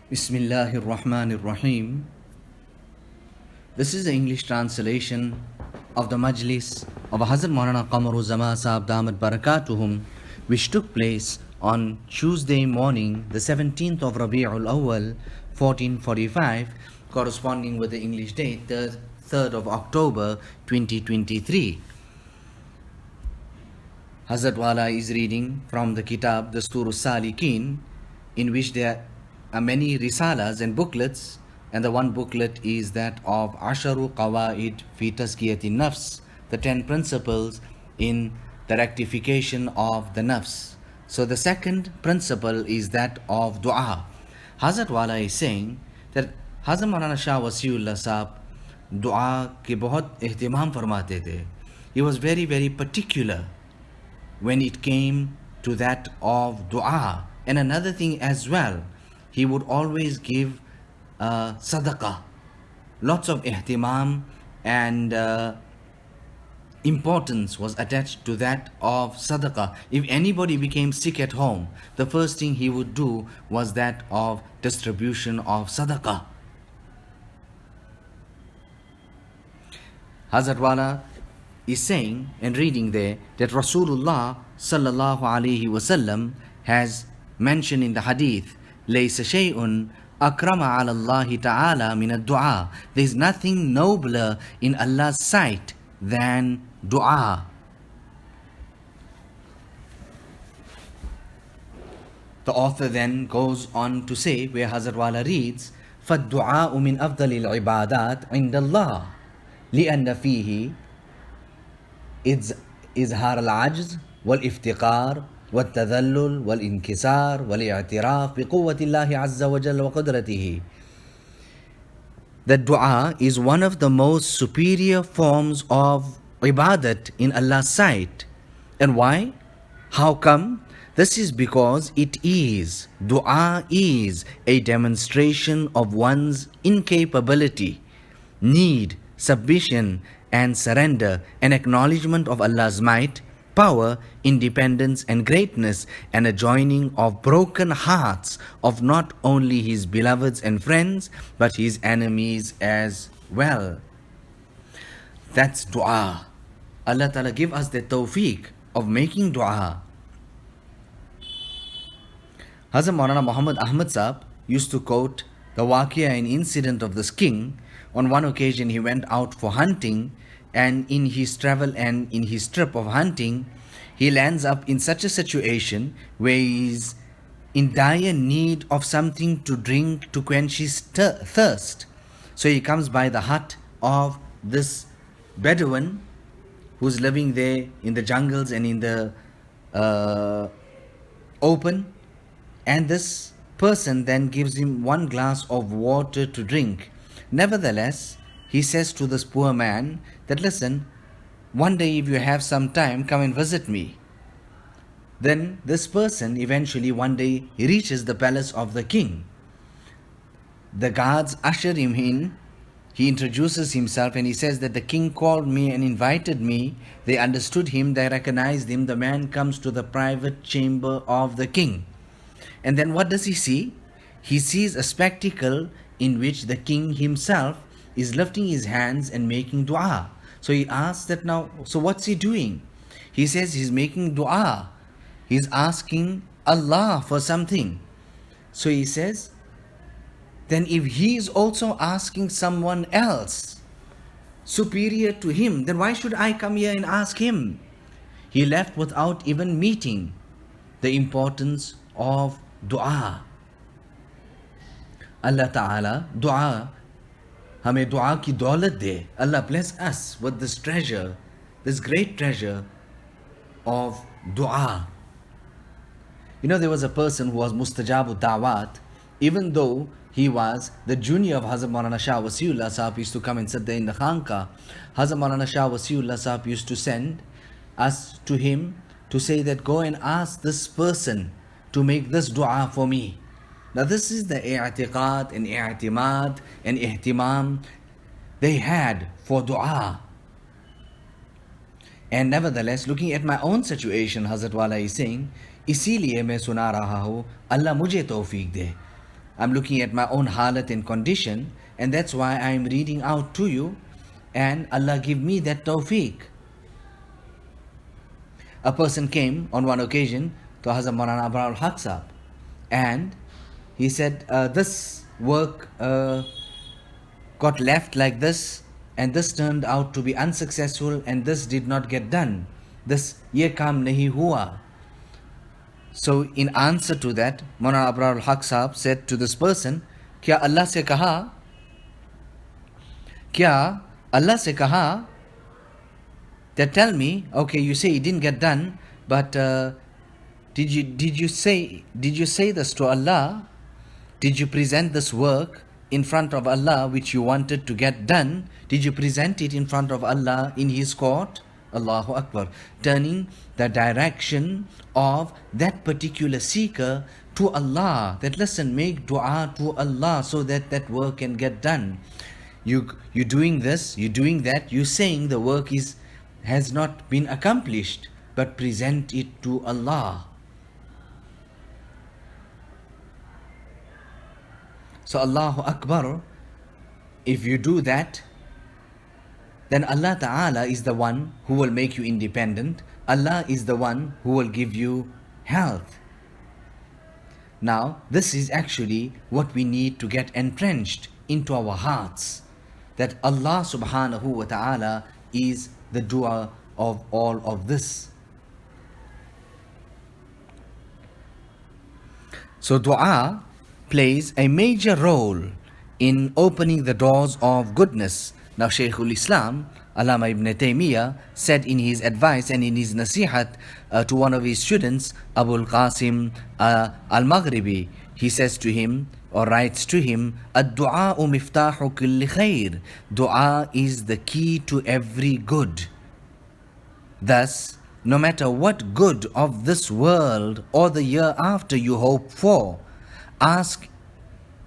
Bismillahir Rahmanir Rahim. This is the English translation of the Majlis of Hazrat Maulana Qamar Uzzaman Saheb Damat Barakatuhum, which took place on Tuesday morning, the 17th of Rabi'ul Awwal, 1445, corresponding with the English date, the 3rd of October, 2023. Hazrat Wala is reading from the Kitab Dastur Salikin, in which there are many risalas and booklets, and the one booklet is that of Asharu Qawaid fi Tazkiyatin Nafs, the 10 principles in the rectification of the nafs. So the second principle is that of dua. Hazrat Wala is saying that Hazrat Maulana Shah Wasiullah Sahab dua ke bahut ihtimam farmate the. He was very, very particular when it came to that of dua. And another thing as well, he would always give sadaqah, lots of ihtimam and importance was attached to that of sadaqah. If anybody became sick at home, the first thing he would do was that of distribution of sadaqah. Hazrat Wala is saying and reading there that Rasulullah sallallahu alaihi wasallam has mentioned in the hadith, لَيْسَ شَيْءٌ أَكْرَمَ عَلَى اللَّهِ تَعَالَى مِنَ الدُّعَى. There is nothing nobler in Allah's sight than dua. The author then goes on to say, where Hazrat Wala reads, فَالدُّعَاءُ مِنْ أَفْضَلِ الْعِبَادَاتِ عِنْدَ اللَّهِ لِأَنَّ فِيهِ إظهار العجز والافتقار والتذلل والانكسار والاعتراف بقوة الله عز وجل وقدرته. That dua is one of the most superior forms of ibadat in Allah's sight. And why? How come? This is because dua is a demonstration of one's incapability, need, submission and surrender, an acknowledgement of Allah's might, power, independence and greatness, and a joining of broken hearts of not only his beloveds and friends, but his enemies as well. That's dua. Allah Ta'ala give us the tawfiq of making dua. Hazrat Maulana Mohammad Ahmad Sahab used to quote the waqia and incident of this king. On one occasion he went out for hunting, and in his travel and in his trip of hunting, he lands up in such a situation where he is in dire need of something to drink to quench his thirst. So he comes by the hut of this Bedouin who's living there in the jungles and in the open, and this person then gives him one glass of water to drink. Nevertheless, he says to this poor man that, listen, one day if you have some time, come and visit me. Then this person eventually one day he reaches the palace of the king. The guards usher him in. He introduces himself and he says that the king called me and invited me. They understood him, they recognized him. The man comes to the private chamber of the king. And then what does he see? He sees a spectacle in which the king himself is lifting his hands and making dua. So he asks that now, so what's he doing? He says he's making dua. He's asking Allah for something. So he says, then if he is also asking someone else superior to him, then why should I come here and ask him? He left without even meeting the importance of dua. Allah Ta'ala dua हमें दुआ की दौलत दे. Allah bless us with this treasure, this great treasure of dua. You know, there was a person who was mustajabu da'wat, even though he was the junior of Hazrat Maulana Shah Wasiullah Sahab, used to come and sit there in the khanqa. Hazrat Maulana Shah Wasiullah Sahab used to send us to him to say that go and ask this person to make this dua for me. Now this is the i'tiqad and i'timad and ihtimam they had for dua. And nevertheless, looking at my own situation, Hazrat Wala is saying, इसीलिए मैं सुना रहा हूँ, अल्लाह मुझे तौफीक दे. I'm looking at my own halat and condition, and that's why I'm reading out to you, and Allah give me that tawfiq. A person came on one occasion to Hazrat Maulana Abrar al-Haq Saheb, and he said, this work got left like this, and this turned out to be unsuccessful, and this did not get done. This ye kaam nahi hua. So in answer to that, Maulana Abrar al-Haq Saheb said to this person, Kya Allah se kaha? Kya Allah se kaha? That tell me, okay, you say it didn't get done, but did you say this to Allah? Did you present this work in front of Allah which you wanted to get done? Did you present it in front of Allah in His court? Allahu Akbar. Turning the direction of that particular seeker to Allah. That listen, make dua to Allah so that that work can get done. You're doing this, you're doing that, you're saying the work has not been accomplished, but present it to Allah. So Allahu Akbar, if you do that, then Allah Ta'ala is the one who will make you independent. Allah is the one who will give you health. Now, this is actually what we need to get entrenched into our hearts, that Allah Subhanahu wa Ta'ala is the doer of all of this. So dua plays a major role in opening the doors of goodness. Now Shaykhul Islam, Allama Ibn Taymiyyah, said in his advice and in his nasihat to one of his students, Abul Qasim al-Maghribi, he says to him, or writes to him, Ad-du'a'u miftahu kulli khair. Dua is the key to every good. Thus, no matter what good of this world or the year after you hope for, ask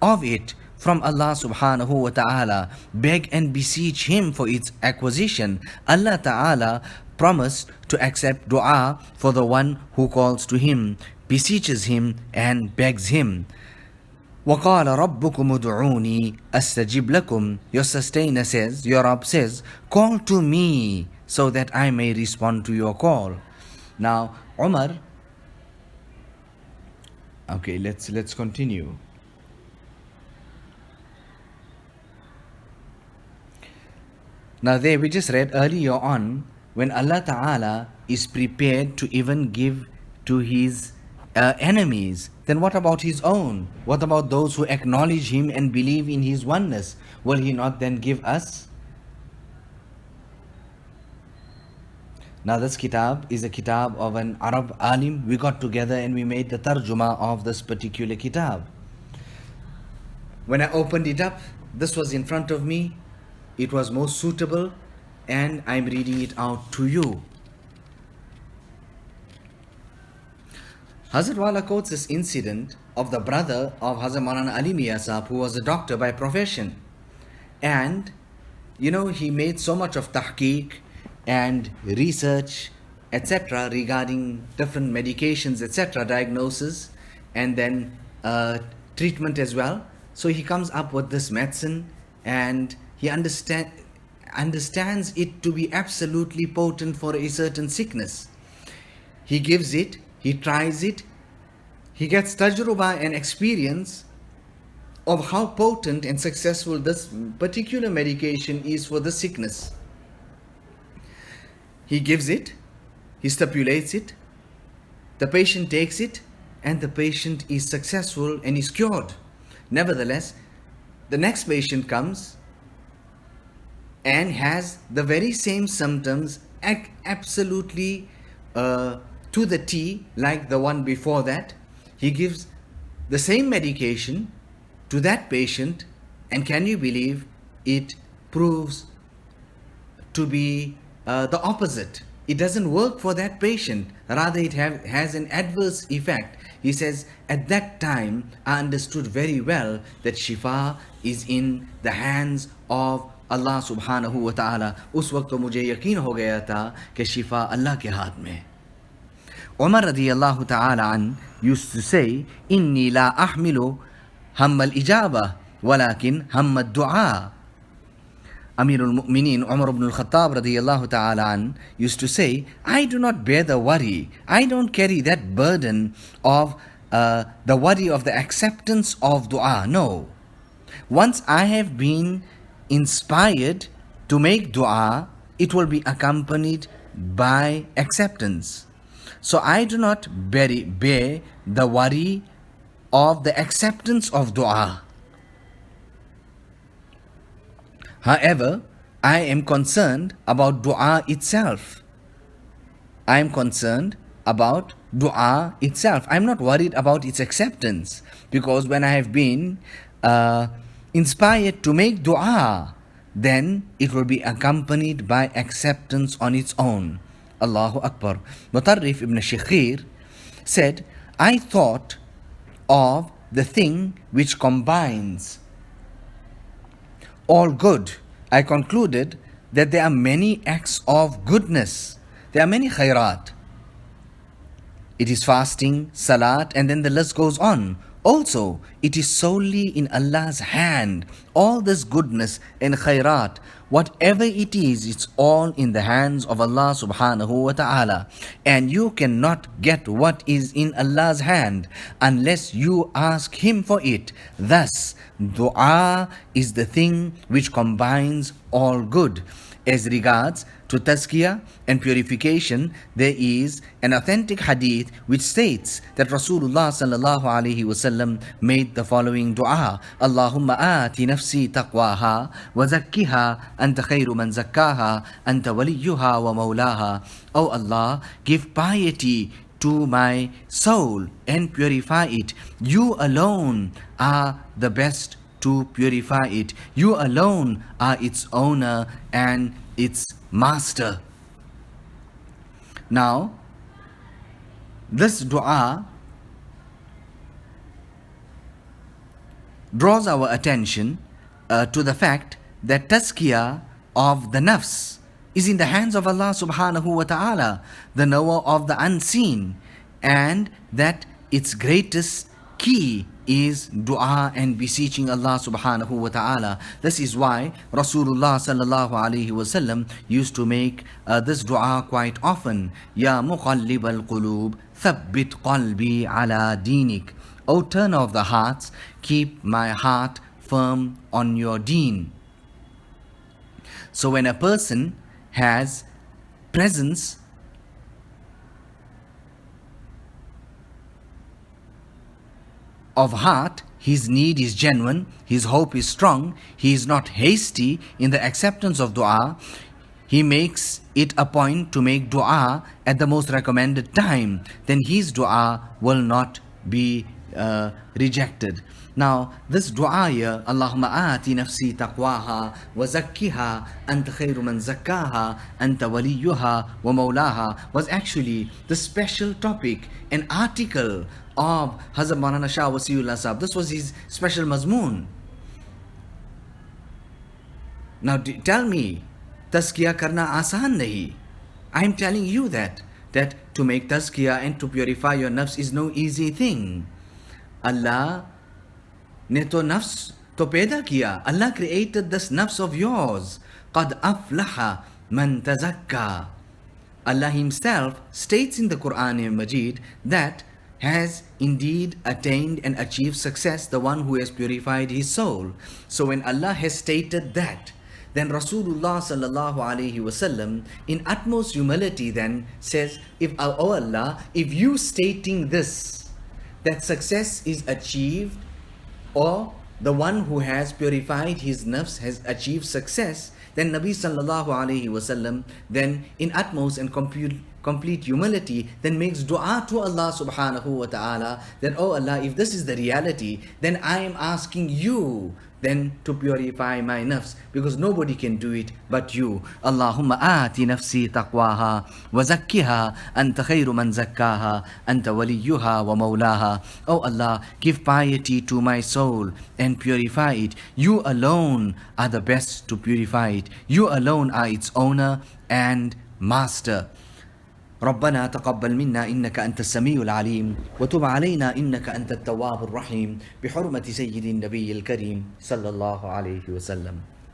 of it from Allah Subhanahu wa Ta'ala. Beg and beseech Him for its acquisition. Allah Ta'ala promised to accept dua for the one who calls to Him, beseeches Him and begs Him. وَقَالَ رَبُّكُمُ ادْعُونِي أَسْتَجِبْ لَكُمْ. Your sustainer says, your Rabb says, call to me so that I may respond to your call. Now, Umar, okay, let's continue. Now there we just read earlier on, when Allah Ta'ala is prepared to even give to His enemies, then what about His own? What about those who acknowledge Him and believe in His oneness? Will He not then give us? Now this kitab is a kitab of an Arab alim. We got together and we made the tarjuma of this particular kitab. When I opened it up, this was in front of me. It was most suitable, and I'm reading it out to you. Hazrat Wala quotes this incident of the brother of Hazrat Maulana Ali Mian Saheb, who was a doctor by profession. And, he made so much of tahqiq and research, etc., regarding different medications, etc., diagnosis, and then treatment as well. So he comes up with this medicine, and he understands it to be absolutely potent for a certain sickness. He gives it, he tries it, he gets tajruba and experience of how potent and successful this particular medication is for the sickness. He gives it, he stipulates it, the patient takes it, and the patient is successful and is cured. Nevertheless, the next patient comes and has the very same symptoms absolutely to the T like the one before that. He gives the same medication to that patient, and can you believe it proves to be the opposite. It doesn't work for that patient, rather it has an adverse effect. He says, at that time I understood very well that shifa is in the hands of Allah Subhanahu wa Ta'ala. उस वक्त तो मुझे यकीन हो गया था कि शिफा अल्लाह के हाथ में. Umar radiyallahu ta'ala an used to say, inni la ahmilu هم الإجابة ولكن هم الدعاء. Amirul Mu'mineen Umar ibn al-Khattab radiyallahu ta'ala an used to say, I do not bear the worry, I don't carry that burden of the worry of the acceptance of dua. No. Once I have been inspired to make dua, it will be accompanied by acceptance. So I do not bear the worry of the acceptance of dua. However, I am concerned about dua itself. I am concerned about dua itself. I am not worried about its acceptance, because when I have been inspired to make dua, then it will be accompanied by acceptance on its own. Allahu Akbar. Mutarrif ibn Shikhir said, I thought of the thing which combines all good. I concluded that there are many acts of goodness. There are many khairat. It is fasting, salat, and then the list goes on. Also, it is solely in Allah's hand. All this goodness and khairat, whatever it is, it's all in the hands of Allah subhanahu wa ta'ala. And you cannot get what is in Allah's hand unless you ask Him for it. Thus, dua is the thing which combines all good. As regards to tazkiyah and purification, there is an authentic hadith which states that Rasulullah sallallahu alaihi wasallam made the following dua: Allahumma ati nafsi taqwaha wa zakkiha anta khayru man zakkaha anta waliyuha wa maulaha. O Allah, give piety to my soul and purify it. You alone are the best to purify it. You alone are its owner and its master. Now, this dua draws our attention to the fact that tazkiyah of the nafs is in the hands of Allah subhanahu wa ta'ala, the knower of the unseen, and that its greatest key is dua and beseeching Allah subhanahu wa ta'ala. This is why Rasulullah sallallahu alaihi wasallam used to make this dua quite often. Ya muqallib al-qulub, thabbit qalbi ala dinik. O turner of the hearts, keep my heart firm on your deen. So when a person has presence of heart, his need is genuine, his hope is strong, he is not hasty in the acceptance of dua, he makes it a point to make dua at the most recommended time, then his dua will not be rejected. Now, this dua here, Allahumma ati nafsi taqwaha wa zakkiha anta khayru man zakkaha anta waliyuha wa maulaha, was actually the special topic, an article of Hazrat Maulana Shah Wasiullah Saheb. This was his special mazmoon. Now tell me, tazkiyah karna aasan nahi. I am telling you that to make tazkiyah and to purify your nafs is no easy thing. Allah ne to nafs to paida kiya. Allah created this nafs of yours. Qad aflaha man tazakka. Allah Himself states in the Quran Majid that has indeed attained and achieved success the one who has purified his soul. So when Allah has stated that, then Rasulullah sallallahu alaihi wasallam in utmost humility then says, if O Allah, if you stating this, that success is achieved, or the one who has purified his nafs has achieved success, then Nabi sallallahu alaihi wasallam then in utmost and complete humility then makes dua to Allah subhanahu wa ta'ala that, oh Allah, if this is the reality, then I am asking you then to purify my nafs, because nobody can do it but you. Allahumma ati nafsi taqwaha wa zakkiha anta khayru man zakkaha anta waliyuha wa maulaha. Oh Allah, give piety to my soul and purify it. You alone are the best to purify it. You alone are its owner and master. Now, this dua here, Allahumma ati nafsi taqwaha wa zakkiha anta khayru man zakkaha anta waliyuha wa maulaha. Oh Allah, give piety to my soul and purify it. You alone are the best to purify it. You alone are its owner and master. Now, this dua here, Allahumma ati nafsi taqwaha wa zakkiha anta khayru man zakkaha anta waliyuha wa maulaha. Oh Allah, give piety to my soul and purify it. You alone are the best to purify it. You alone are its owner and master. ربنا تقبل منا إنك أنت السميع العليم وتب علينا إنك أنت التواب الرحيم بحرمة سيد النبي الكريم صلى الله عليه وسلم.